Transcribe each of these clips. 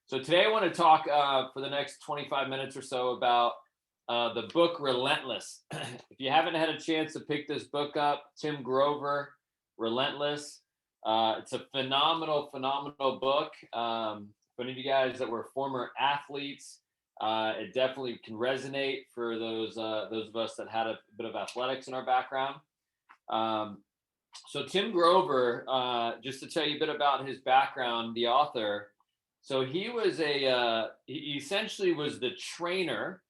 So today I want to talk for the next 25 minutes or so about the book Relentless. If you haven't had a chance to pick this book up, Tim Grover, Relentless. It's a phenomenal book. For any of you guys that were former athletes, it definitely can resonate for those of us that had a bit of athletics in our background. Um, so Tim Grover, just to tell you a bit about his background, the author. So he essentially was the trainer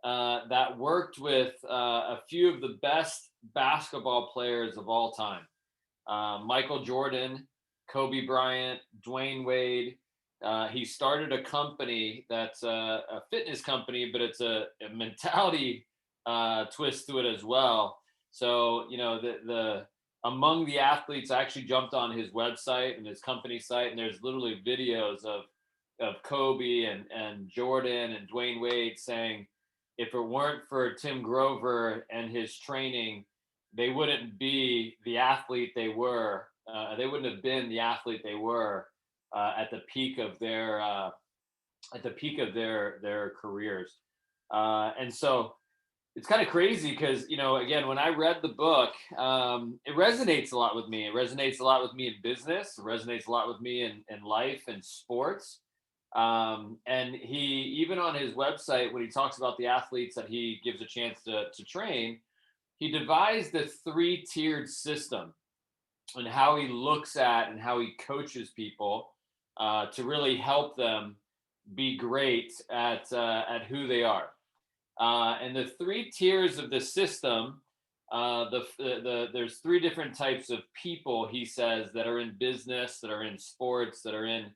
that worked with a few of the best basketball players of all time. Michael Jordan, Kobe Bryant, Dwayne Wade. He started a company that's a fitness company, but it's a mentality twist to it as well. So the among the athletes, I actually jumped on his website and his company site, and there's literally videos of Kobe and Jordan and Dwayne Wade saying, if it weren't for Tim Grover and his training, they wouldn't be the athlete they were. They wouldn't have been the athlete they were at the peak of their careers. And so it's kind of crazy because again, when I read the book, it resonates a lot with me. It resonates a lot with me in business. It resonates a lot with me in life and sports. And he, even on his website, when he talks about the athletes that he gives a chance to train, he devised a three-tiered system and how he looks at and how he coaches people to really help them be great at who they are. And the three tiers of the system, there's three different types of people, he says, that are in business, that are in sports, that are in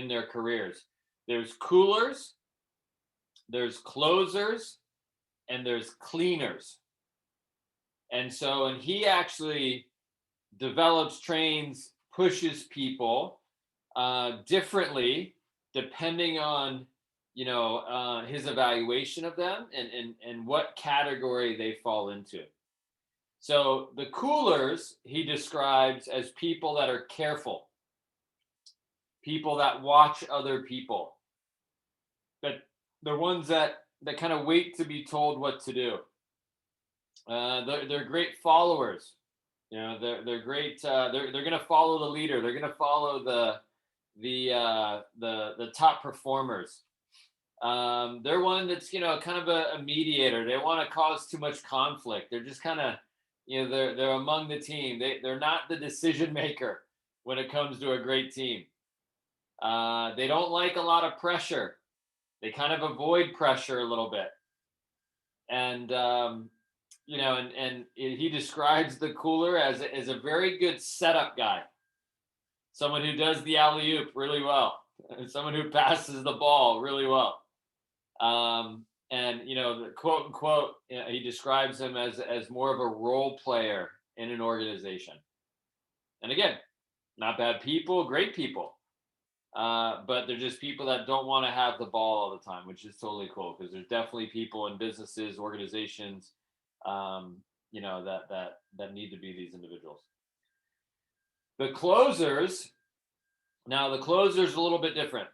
their careers. There's coolers, there's closers, and there's cleaners. And he actually develops, trains, pushes people differently depending on his evaluation of them and what category they fall into. So the coolers he describes as people that are careful, people that watch other people, but they're ones that kind of wait to be told what to do. They're great followers. They're great. They're going to follow the leader. They're going to follow the top performers. They're one that's kind of a mediator. They want to cause too much conflict. They're just kind of they're among the team. They're not the decision maker when it comes to a great team. They don't like a lot of pressure. They kind of avoid pressure a little bit. And and he describes the cooler as a very good setup guy, someone who does the alley oop really well, someone who passes the ball really well. And the quote unquote, he describes him as more of a role player in an organization. And again, not bad people, great people. But they're just people that don't want to have the ball all the time, which is totally cool because there's definitely people in businesses, organizations, that need to be these individuals. The closers, now the closers are a little bit different.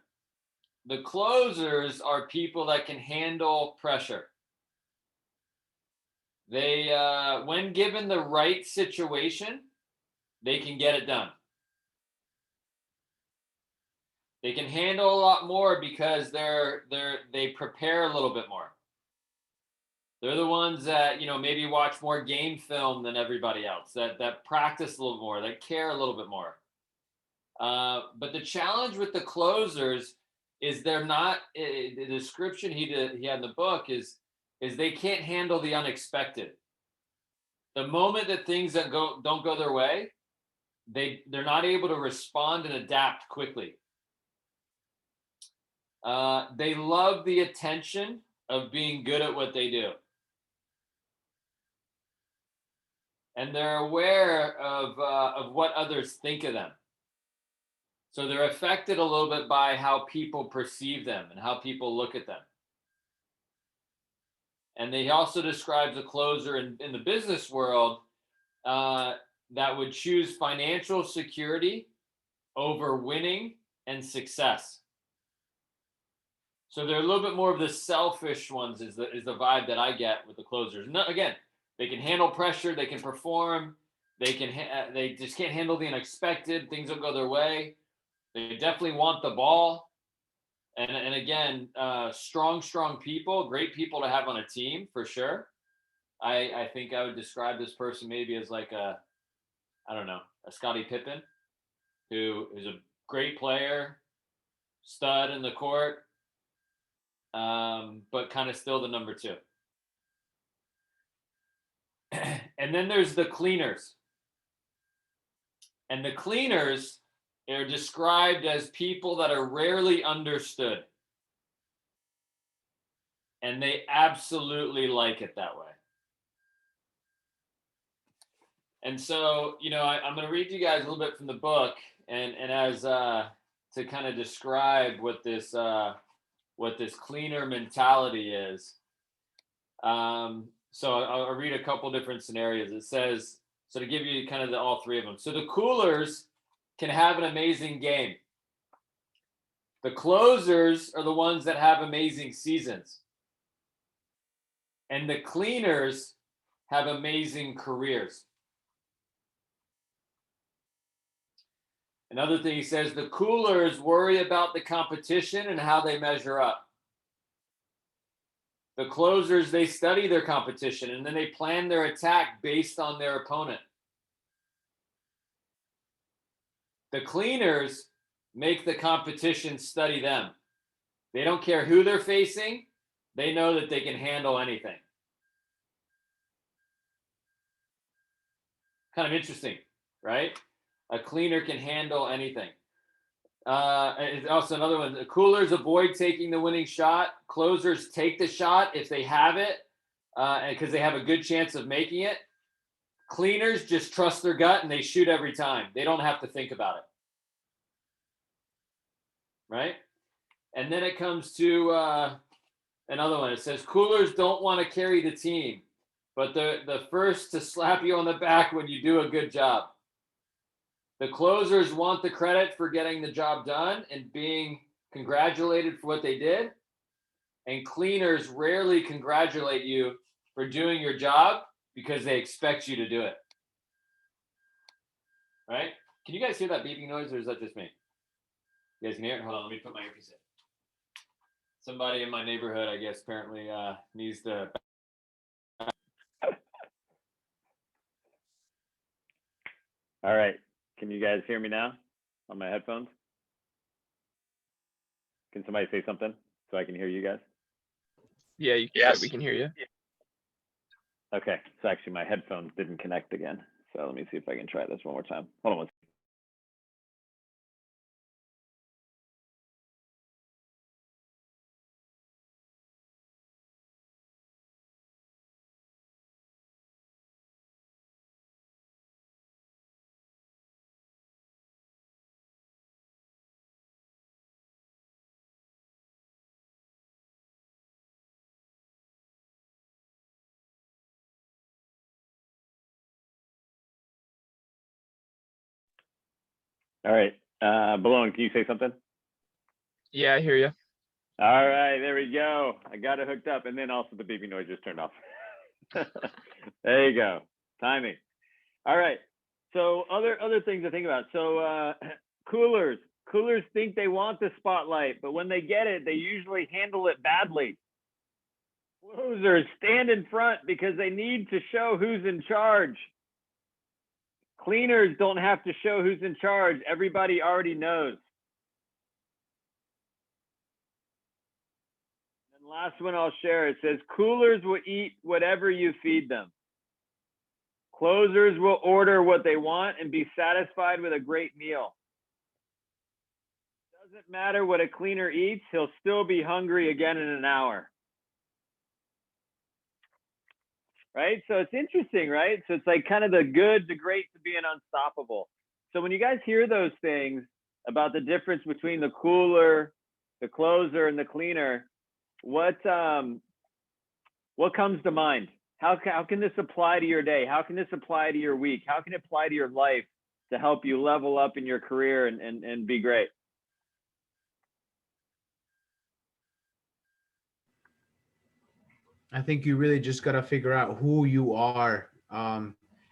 The closers are people that can handle pressure. They, when given the right situation, they can get it done. They can handle a lot more because they prepare a little bit more. They're the ones that maybe watch more game film than everybody else. That practice a little more. That care a little bit more. But the challenge with the closers is they're not. The description he had in the book is they can't handle the unexpected. The moment that things that don't go their way, they're not able to respond and adapt quickly. They love the attention of being good at what they do. And they're aware of what others think of them. So they're affected a little bit by how people perceive them and how people look at them. And he also describes a closer in the business world that would choose financial security over winning and success. So they're a little bit more of the selfish ones is the vibe that I get with the closers. No, again, they can handle pressure, they can perform, they just can't handle the unexpected. Things will go their way. They definitely want the ball. And again, strong people, great people to have on a team for sure. I think I would describe this person maybe as like I don't know, a Scottie Pippen, who is a great player, stud in the court, but kind of still the number two. And then there's the cleaners. And the cleaners are described as people that are rarely understood. And they absolutely like it that way. And so, I'm going to read you guys a little bit from the book, and as to kind of describe what this cleaner mentality is. So I'll read a couple different scenarios. It says, so to give you kind of all three of them. So the coolers can have an amazing game. The closers are the ones that have amazing seasons. And the cleaners have amazing careers. Another thing he says, the coolers worry about the competition and how they measure up. The closers, they study their competition and then they plan their attack based on their opponent. The cleaners make the competition study them. They don't care who they're facing. They know that they can handle anything. Kind of interesting, right? A cleaner can handle anything. Also another one, the coolers avoid taking the winning shot. Closers take the shot if they have it, because they have a good chance of making it. Cleaners just trust their gut and they shoot every time. They don't have to think about it. Right? And then it comes to another one. It says, coolers don't want to carry the team, but they're the first to slap you on the back when you do a good job. The closers want the credit for getting the job done and being congratulated for what they did. And cleaners rarely congratulate you for doing your job because they expect you to do it. Right? Can you guys hear that beeping noise, or is that just me? You guys can hear it? Hold on, let me put my earpiece in. Somebody in my neighborhood, I guess, apparently needs to. All right. Can you guys hear me now on my headphones? Can somebody say something so I can hear you guys? Yeah, Yes. we can hear you. Okay. So actually my headphones didn't connect again. So let me see if I can try this one more time. Hold on one second. All right. Balone, can you say something? Yeah, I hear you. All right, there we go. I got it hooked up, and then also the beeping noise just turned off. There you go. Timing. All right. So other things to think about. So coolers think they want the spotlight, but when they get it, they usually handle it badly. Closers stand in front because they need to show who's in charge. Cleaners don't have to show who's in charge. Everybody already knows. And last one I'll share, it says, coolers will eat whatever you feed them. Closers will order what they want and be satisfied with a great meal. Doesn't matter what a cleaner eats, he'll still be hungry again in an hour. Right? So it's interesting, right? So it's like kind of the good, the great, to being unstoppable. So when you guys hear those things about the difference between the cooler, the closer, and the cleaner, what comes to mind? How can this apply to your day? How can this apply to your week? How can it apply to your life to help you level up in your career and be great? I think you really just gotta figure out who you are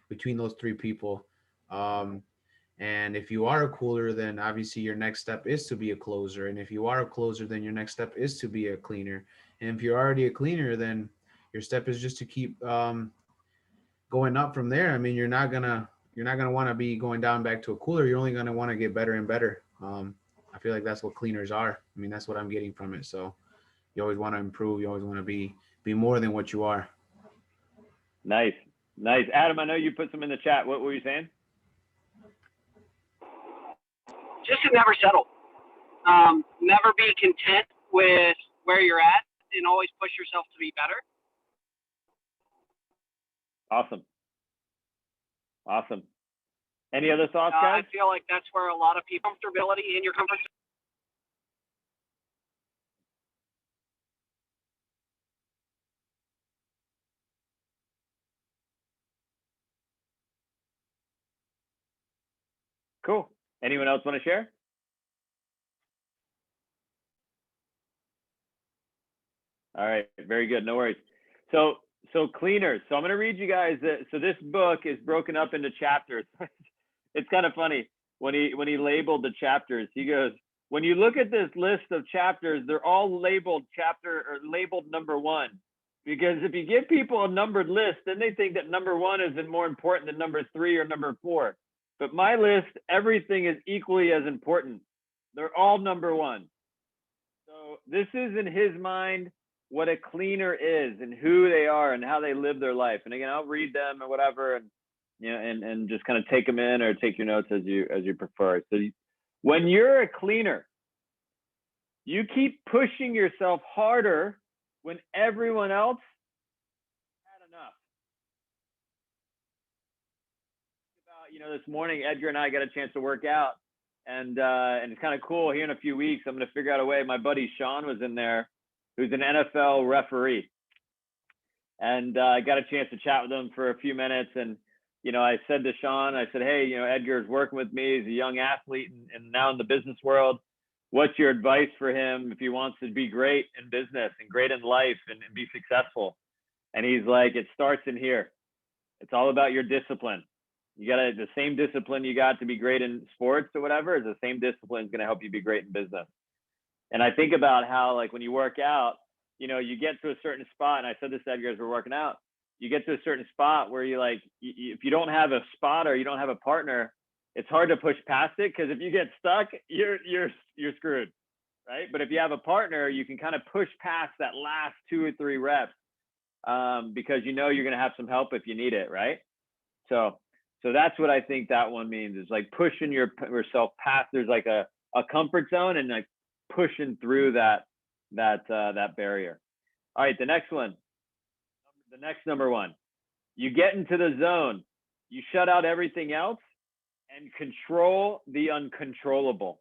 between those three people. Um, and if you are a cooler, then obviously your next step is to be a closer. And if you are a closer, then your next step is to be a cleaner. And if you're already a cleaner, then your step is just to keep going up from there. I mean, you're not gonna want to be going down back to a cooler. You're only gonna want to get better and better. I feel like that's what cleaners are. I mean, that's what I'm getting from it. So you always want to improve. You always want to be more than what you are. Nice, nice. Adam, I know you put some in the chat. What were you saying? Just to never settle. Never be content with where you're at, and always push yourself to be better. Awesome. Awesome. Any other thoughts, guys? I feel like that's where a lot of people comfortability in your comfort zone. Cool. Anyone else want to share? All right, very good. No worries. So cleaners. So I'm going to read you guys. So this book is broken up into chapters. It's kind of funny when he labeled the chapters. He goes, when you look at this list of chapters, they're all labeled chapter or labeled number 1, because if you give people a numbered list, then they think that number 1 is more important than number 3 or number 4. But my list, everything is equally as important. They're all number 1. So this is in his mind what a cleaner is and who they are and how they live their life. And again, I'll read them or whatever, and you know, and just kind of take them in or take your notes as you prefer. So when you're a cleaner, you keep pushing yourself harder when everyone else had enough. This morning, Edgar and I got a chance to work out, and it's kind of cool. Here in a few weeks, I'm going to figure out a way. My buddy Sean was in there, who's an NFL referee, and I got a chance to chat with him for a few minutes. And I said to Sean, I said, hey, Edgar's working with me. He's a young athlete and now in the business world. What's your advice for him if he wants to be great in business and great in life and be successful? And he's like, it starts in here. It's all about your discipline. You got the same discipline you got to be great in sports or whatever is the same discipline is going to help you be great in business. And I think about how, like, when you work out, you get to a certain spot, and I said this to Edgar as we're working out, you get to a certain spot where you if you don't have a spot or you don't have a partner, it's hard to push past it, because if you get stuck, you're screwed, right? But if you have a partner, you can kind of push past that last 2 or 3 reps, because you're going to have some help if you need it, right? So that's what I think that one means, is like pushing yourself past. There's like a comfort zone and like pushing through that barrier. All right, the next one, the next number 1, you get into the zone, you shut out everything else and control the uncontrollable.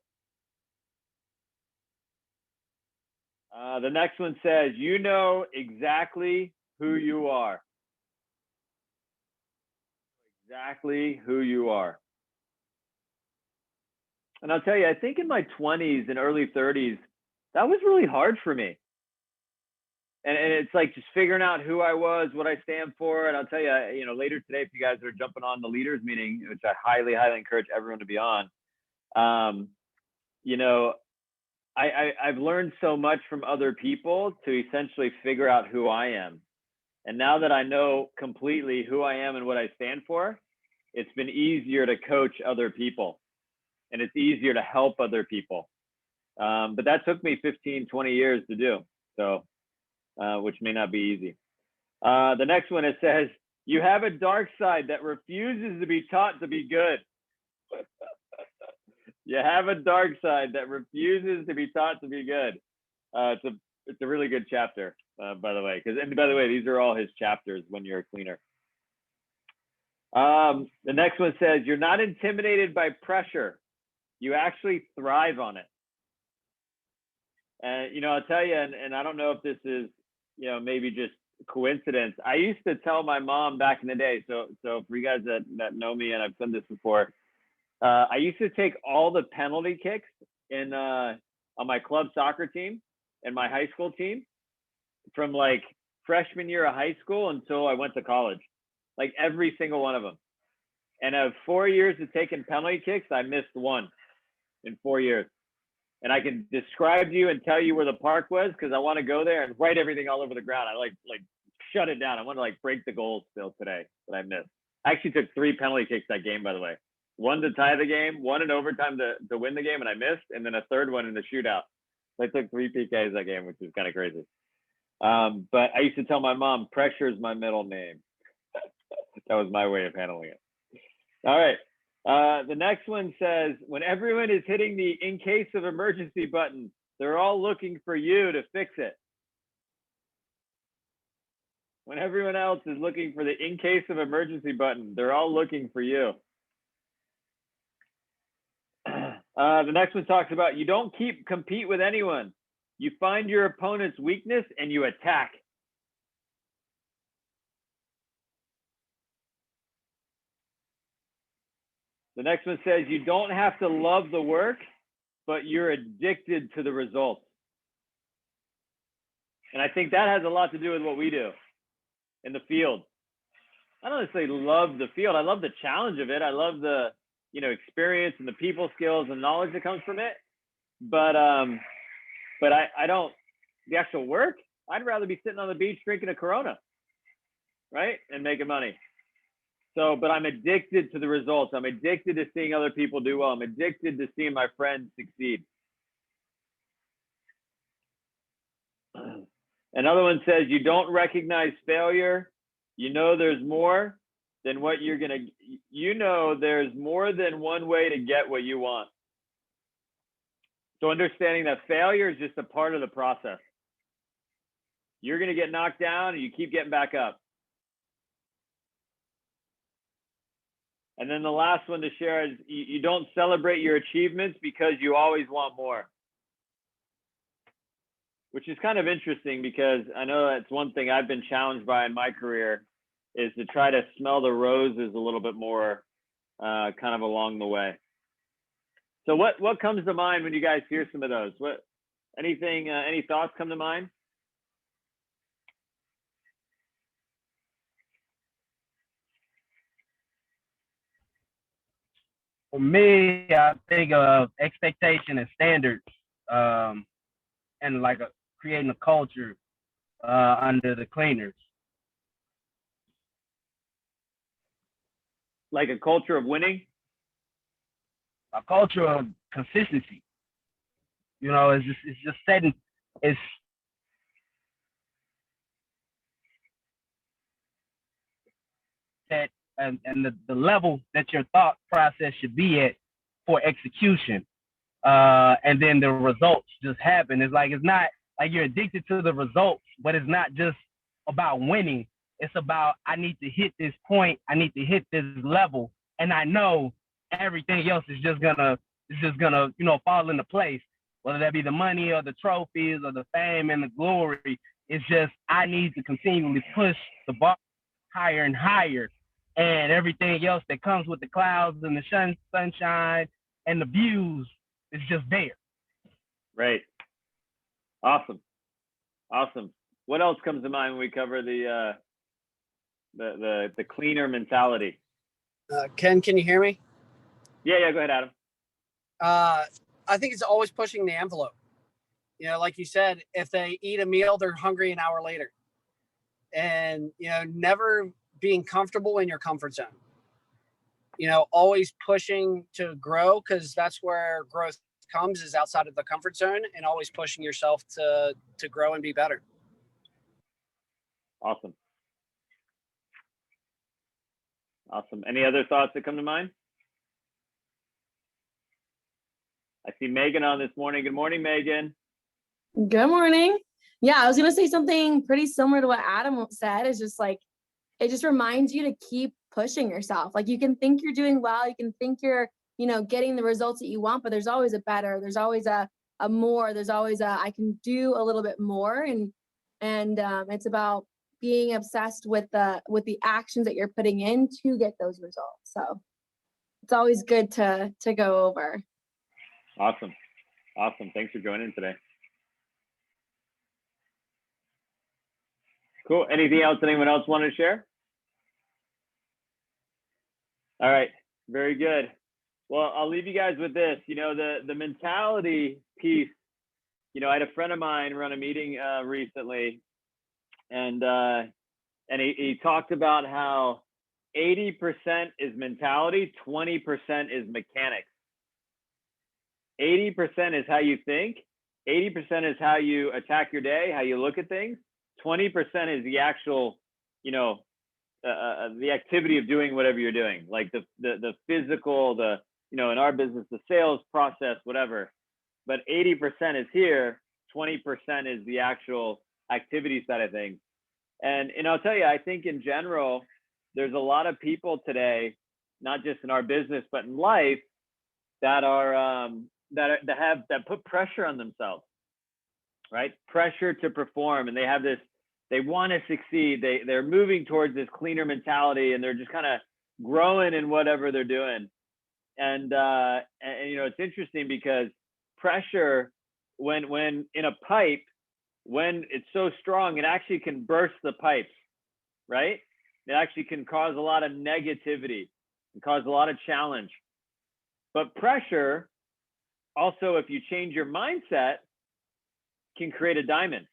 The next one says, you know exactly who you are. Exactly who you are. And I'll tell you, I think in my 20s and early 30s, that was really hard for me. And it's like just figuring out who I was, what I stand for. And I'll tell you, later today, if you guys are jumping on the leaders meeting, which I highly, highly encourage everyone to be on, I've learned so much from other people to essentially figure out who I am. And now that I know completely who I am and what I stand for, it's been easier to coach other people, and it's easier to help other people. But that took me 15, 20 years to do. So, which may not be easy. The next one, it says, you have a dark side that refuses to be taught to be good. You have a dark side that refuses to be taught to be good. It's a really good chapter, by the way. And by the way, these are all his chapters when you're a cleaner. The next one says, you're not intimidated by pressure. You actually thrive on it. And, I'll tell you, and I don't know if this is, maybe just coincidence. I used to tell my mom back in the day, so for you guys that know me, and I've done this before, I used to take all the penalty kicks on my club soccer team and my high school team from like freshman year of high school until I went to college, like every single one of them. And of 4 years of taking penalty kicks, I missed one in 4 years. And I can describe to you and tell you where the park was because I want to go there and write everything all over the ground. I like shut it down. I want to like break the goals still today that I missed. I actually took 3 penalty kicks that game, by the way. One to tie the game, one in overtime to win the game, and I missed, and then a third one in the shootout. So I took 3 PKs that game, which is kind of crazy. But I used to tell my mom, pressure is my middle name. That was my way of handling it. All right. The next one says, when everyone is hitting the in case of emergency button, they're all looking for you to fix it. When everyone else is looking for the in case of emergency button, they're all looking for you. The next one talks about you don't compete with anyone. You find your opponent's weakness and you attack. The next one says you don't have to love the work, but you're addicted to the results. And I think that has a lot to do with what we do in the field. I don't necessarily love the field. I love the challenge of it. I love the, experience and the people skills and knowledge that comes from it. But I don't, the actual work, I'd rather be sitting on the beach drinking a Corona, right? And making money. So, but I'm addicted to the results. I'm addicted to seeing other people do well. I'm addicted to seeing my friends succeed. Another one says, you don't recognize failure. There's more than what you're going to, there's more than one way to get what you want. So understanding that failure is just a part of the process. You're going to get knocked down and you keep getting back up. And then the last one to share is you don't celebrate your achievements because you always want more. Which is kind of interesting because I know that's one thing I've been challenged by in my career is to try to smell the roses a little bit more kind of along the way. So what comes to mind when you guys hear some of those? Any thoughts come to mind? For me, I think of expectation and standards, and like creating a culture under the cleaners. Like a culture of winning? A culture of consistency. It's just setting. It's that and the level that your thought process should be at for execution. And then the results just happen. It's not like you're addicted to the results, but it's not just about winning. It's about, I need to hit this point. I need to hit this level. And I know everything else is just gonna, fall into place, whether that be the money or the trophies or the fame and the glory. It's just, I need to continually push the bar higher and higher. And everything else that comes with the clouds and the sunshine and the views is just there. Right. Awesome. What else comes to mind when we cover the cleaner mentality? Ken, can you hear me? Yeah. Go ahead, Adam. I think it's always pushing the envelope. Like you said, if they eat a meal, they're hungry an hour later. And, never being comfortable in your comfort zone. Always pushing to grow, because that's where growth comes, is outside of the comfort zone, and always pushing yourself to grow and be better. Awesome. Any other thoughts that come to mind? I see Megan on this morning. Good morning, Megan. Good morning. Yeah, I was going to say something pretty similar to what Adam said. Is just like, it just reminds you to keep pushing yourself. Like, you can think you're doing well, you can think you're, getting the results that you want, but there's always a better, there's always a more, there's always I can do a little bit more. And it's about being obsessed with the actions that you're putting in to get those results. So it's always good to go over. Awesome. Thanks for joining today. Cool. Anything else anyone else want to share? All right. Very good. Well, I'll leave you guys with this. You know, the mentality piece. You know, I had a friend of mine run a meeting recently, and he talked about how 80% is mentality, 20% is mechanics. 80% is how you think, 80% is how you attack your day, how you look at things. 20% is the actual, you know, the activity of doing whatever you're doing, like the physical, you know, in our business, the sales process, whatever. But 80% is here, 20% is the actual activity side of things. And I'll tell you, I think in general, there's a lot of people today, not just in our business, but in life, that are that put pressure on themselves, right? Pressure to perform, and they have this. They want to succeed. They're moving towards this cleaner mentality, and they're just kind of growing in whatever they're doing. And you know, it's interesting because pressure, when in a pipe, when it's so strong, it actually can burst the pipes, right? It actually can cause a lot of negativity and cause a lot of challenge. But pressure, also, if you change your mindset, can create a diamond.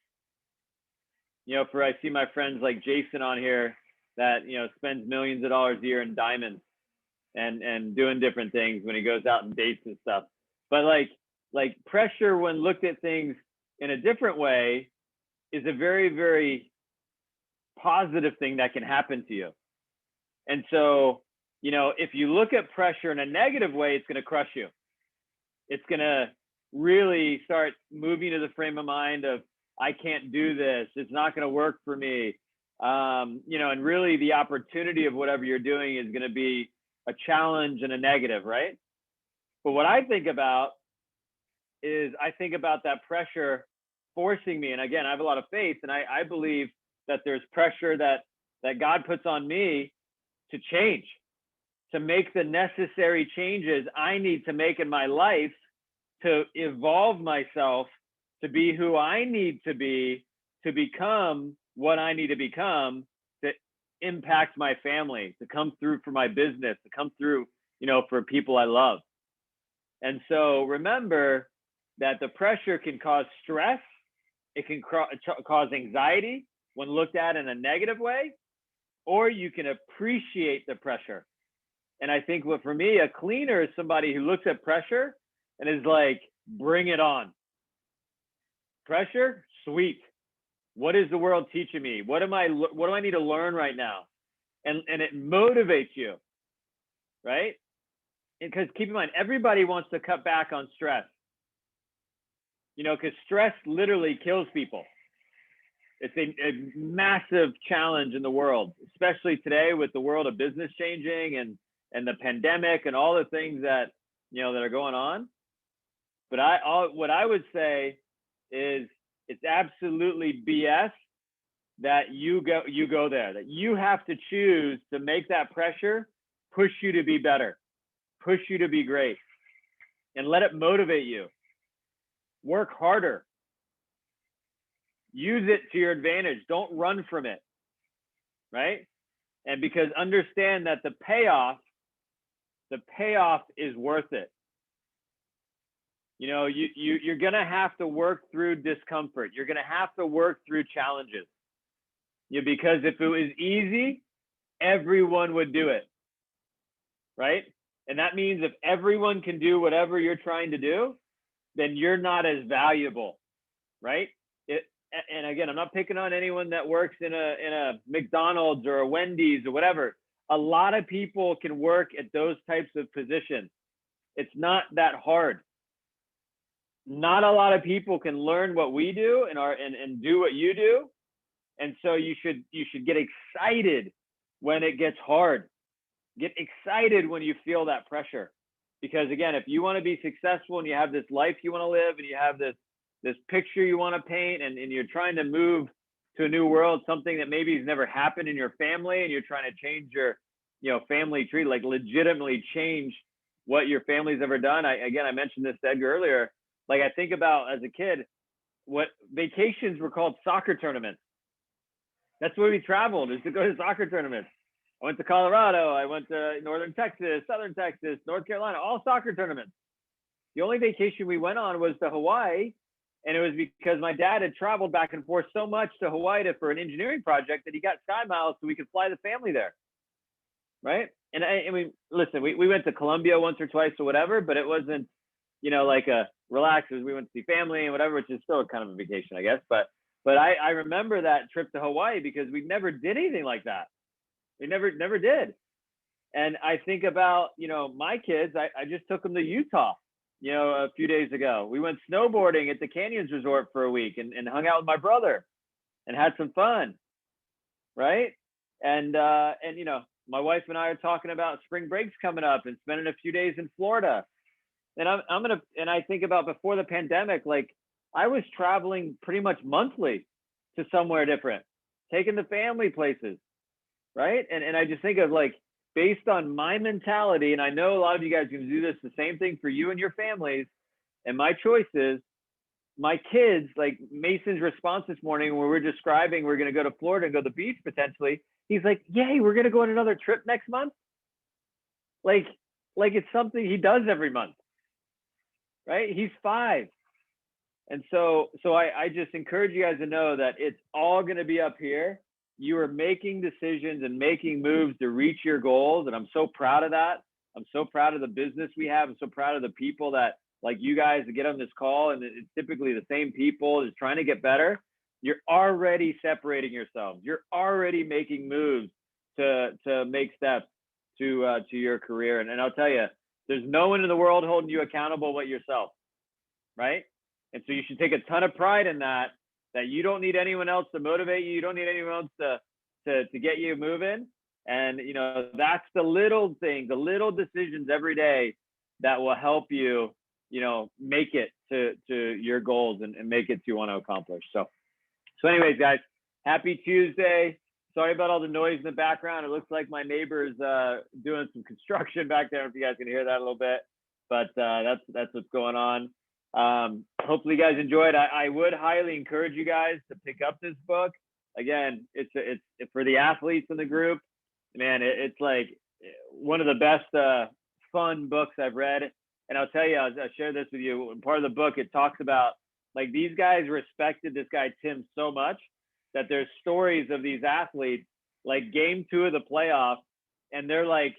You know, I see my friends like Jason on here that, you know, spends millions of dollars a year in diamonds and doing different things when he goes out and dates and stuff. But like pressure, when looked at things in a different way, is a very, very positive thing that can happen to you. And so, you know, if you look at pressure in a negative way, it's going to crush you. It's going to really start moving to the frame of mind of, I can't do this. It's not going to work for me. You know, and really the opportunity of whatever you're doing is going to be a challenge and a negative, right? But what I think about is I think about that pressure forcing me. And again, I have a lot of faith, and I believe that there's pressure that God puts on me to change, to make the necessary changes I need to make in my life to evolve myself, to be who I need to be, to become what I need to become, to impact my family, to come through for my business, to come through, you know, for people I love. And so remember that the pressure can cause stress. It can cause anxiety when looked at in a negative way, or you can appreciate the pressure. And I think for me, a cleaner is somebody who looks at pressure and is like, bring it on. Pressure, sweet. What is the world teaching me? What do I need to learn right now? And it motivates you, right? Because keep in mind, everybody wants to cut back on stress. You know, because stress literally kills people. It's a massive challenge in the world, especially today with the world of business changing and the pandemic and all the things that, you know, that are going on. But what I would say is it's absolutely BS that you go there, that you have to choose to make that pressure push you to be better, push you to be great, and let it motivate you. Work harder. Use it to your advantage. Don't run from it, right? And because understand that the payoff is worth it. You know, you're going to have to work through discomfort. You're going to have to work through challenges. Yeah, because if it was easy, everyone would do it, right? And that means if everyone can do whatever you're trying to do, then you're not as valuable, right? And again, I'm not picking on anyone that works in a McDonald's or a Wendy's or whatever. A lot of people can work at those types of positions. It's not that hard. Not a lot of people can learn what we do and do what you do. And so you should get excited when it gets hard. Get excited when you feel that pressure. Because again, if you want to be successful and you have this life you want to live and you have this picture you want to paint and you're trying to move to a new world, something that maybe has never happened in your family, and you're trying to change your, you know, family tree, like legitimately change what your family's ever done. I mentioned this to Edgar earlier. Like I think about as a kid, what vacations were called soccer tournaments. That's where we traveled, is to go to soccer tournaments. I went to Colorado. I went to Northern Texas, Southern Texas, North Carolina, all soccer tournaments. The only vacation we went on was to Hawaii. And it was because my dad had traveled back and forth so much to Hawaii for an engineering project that he got Sky Miles so we could fly the family there. Right. And I mean, listen, we went to Colombia once or twice or whatever, but it wasn't, like a relax. We went to see family and whatever, which is still kind of a vacation, I guess. But I remember that trip to Hawaii because we never did anything like that. We never did. And I think about, my kids, I just took them to Utah, a few days ago. We went snowboarding at the Canyons Resort for a week and hung out with my brother and had some fun. Right. And my wife and I are talking about spring breaks coming up and spending a few days in Florida. And I think about before the pandemic, like I was traveling pretty much monthly to somewhere different, taking the family places. Right. And I just think of like, based on my mentality, and I know a lot of you guys can do this, the same thing for you and your families, and my choices, my kids, like Mason's response this morning when we're describing we're going to go to Florida and go to the beach potentially, he's like, yay, we're going to go on another trip next month. Like it's something he does every month, right? He's 5. And so I just encourage you guys to know that it's all going to be up here. You are making decisions and making moves to reach your goals. And I'm so proud of that. I'm so proud of the business we have. I'm so proud of the people that, like you guys, that get on this call, and it's typically the same people just trying to get better. You're already separating yourselves. You're already making moves to make steps to your career. And I'll tell you, there's no one in the world holding you accountable but yourself, right? And so you should take a ton of pride in that you don't need anyone else to motivate you. You don't need anyone else to get you moving. And, that's the little things, the little decisions every day that will help you, make it to your goals and make it to you want to accomplish. So anyways, guys, happy Tuesday. Sorry about all the noise in the background. It looks like my neighbor's doing some construction back there. If you guys can hear that a little bit, but that's what's going on. Hopefully you guys enjoyed. I would highly encourage you guys to pick up this book. Again, it's for the athletes in the group. Man, it's like one of the best fun books I've read. And I'll tell you, I'll share this with you. Part of the book, it talks about like these guys respected this guy Tim so much that there's stories of these athletes like game 2 of the playoffs, and they're like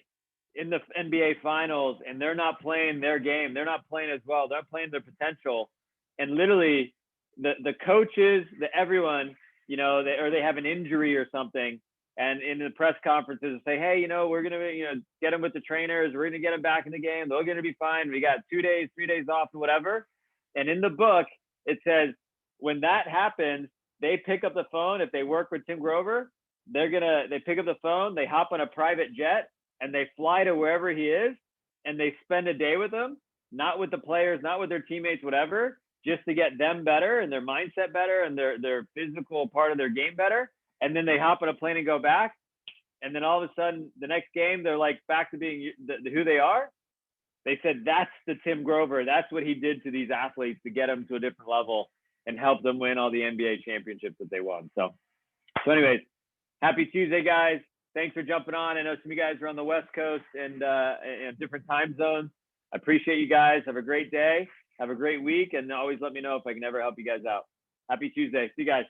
in the NBA finals, and they're not playing their game. They're not playing as well. They're playing their potential. And literally the coaches, everyone, they have an injury or something. And in the press conferences say, hey, we're going to, get them with the trainers. We're going to get them back in the game. They're going to be fine. We got 2 days, 3 days off or whatever. And in the book, it says when that happens, they pick up the phone. If they work with Tim Grover, they pick up the phone, they hop on a private jet, and they fly to wherever he is, and they spend a day with him, not with the players, not with their teammates, whatever, just to get them better and their mindset better and their physical part of their game better. And then they hop on a plane and go back. And then all of a sudden, the next game, they're like back to being who they are. They said, that's the Tim Grover. That's what he did to these athletes to get them to a different level and help them win all the NBA championships that they won. So anyways, happy Tuesday, guys. Thanks for jumping on. I know some of you guys are on the West Coast and in different time zones. I appreciate you guys. Have a great day. Have a great week. And always let me know if I can ever help you guys out. Happy Tuesday. See you guys.